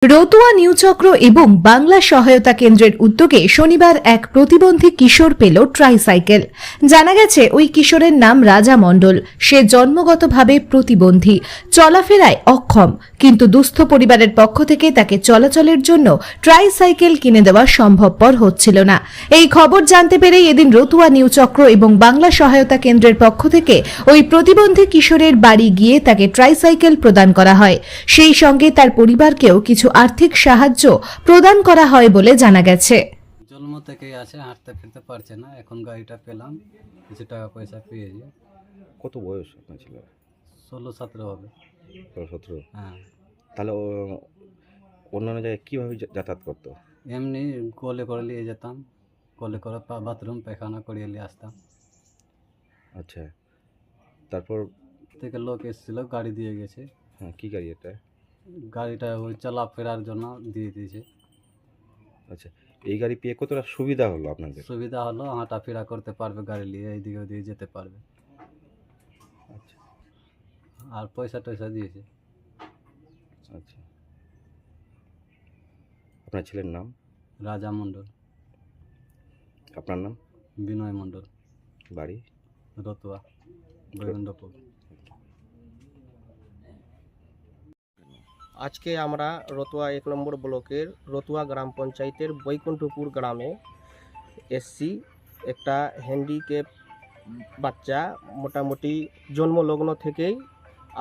রতুয়া নিউচক্র এবং বাংলা সহায়তা কেন্দ্রের উদ্যোগে শনিবার এক প্রতিবন্ধী কিশোর পেল ট্রাইসাইকেল। জানা গেছে ওই কিশোরের নাম রাজা মণ্ডল। সে জন্মগতভাবে প্রতিবন্ধী, চলাফেরায় অক্ষম, কিন্তু দুস্থ পরিবারের পক্ষ থেকে তাকে চলাচলের জন্য ট্রাইসাইকেল কিনে দেওয়া সম্ভবপর হচ্ছিল না। এই খবর জানতে পেরেই এদিন রতুয়া নিউচক্র এবং বাংলা সহায়তা কেন্দ্রের পক্ষ থেকে ওই প্রতিবন্ধী কিশোরের বাড়ি গিয়ে তাকে ট্রাইসাইকেল প্রদান করা হয়। সেই সঙ্গে তার পরিবারকেও কিছু আর্থিক সাহায্য প্রদান করা হয় বলে জানা গেছে। জন্ম থেকেই আছে, হাঁটতে ফিরতে পারছে না, এখন গাড়িটা পেলাম, কিছু টাকা পয়সা পেয়েছি। কত বয়স আপনার ছিল? 16-17 হবে। 17। হ্যাঁ, তাহলে অন্যান্য জায়গায় কীভাবে যাতায়াত করতো? এমনি কোলে করে নিয়ে যেতাম, কোলে করে বাথরুম পায়খানা করিয়ে নিয়ে আসতাম। আচ্ছা, তারপর থেকে লোক এসেছিল, গাড়ি দিয়ে গেছে। হ্যাঁ, কী গাড়ি এটা? গাড়িটা ওই চলাফেরার জন্য দিয়ে দিয়েছে। আচ্ছা, এই গাড়ি পেয়ে কতটা সুবিধা হলো আপনাদের? সুবিধা হলো, হাঁটাফেরা করতে পারবে, গাড়ি নিয়ে এইদিকে ওদিকে যেতে পারবে। আচ্ছা আর পয়সা টয়সা দিয়েছে। আচ্ছা, আপনার ছেলের নাম? রাজা মণ্ডল। আপনার নাম? বিনয় মণ্ডল। বাড়ি? রতুয়া, বৈকুণ্ঠপুর। আজকে আমরা রতুয়া 1 নম্বর ব্লকের রতুয়া গ্রাম পঞ্চায়েতের বৈকুণ্ঠপুর গ্রামে এসছি। একটা হ্যান্ডিক্যাপ বাচ্চা, মোটামুটি জন্মলগ্ন থেকেই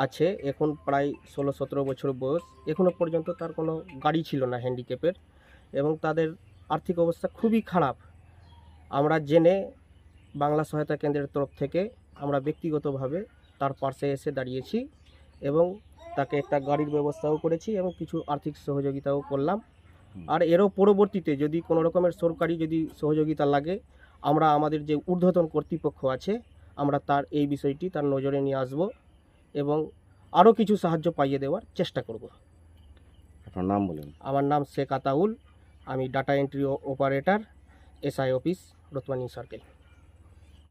আছে, এখন প্রায় 16-17 বছর বয়স। এখনও পর্যন্ত তার কোনো গাড়ি ছিল না হ্যান্ডিক্যাপের, এবং তাদের আর্থিক অবস্থা খুবই খারাপ। আমরা জেনে বাংলা সহায়তা কেন্দ্রের তরফ থেকে আমরা ব্যক্তিগতভাবে তার পাশে এসে দাঁড়িয়েছি এবং তাকে একটা গাড়ির ব্যবস্থাও করেছি এবং কিছু আর্থিক সহযোগিতাও করলাম। আর এরও পরবর্তীতে যদি কোনো রকমের সরকারি যদি সহযোগিতা লাগে, আমরা আমাদের যে ঊর্ধ্বতন কর্তৃপক্ষ আছে, আমরা তার এই বিষয়টি তার নজরে নিয়ে আসব এবং আরও কিছু সাহায্য পাইয়ে দেওয়ার চেষ্টা করব। আপনার নাম বলেন? আমার নাম শেখ আতাউল, আমি data entry operator, SI office, Ratua new circle.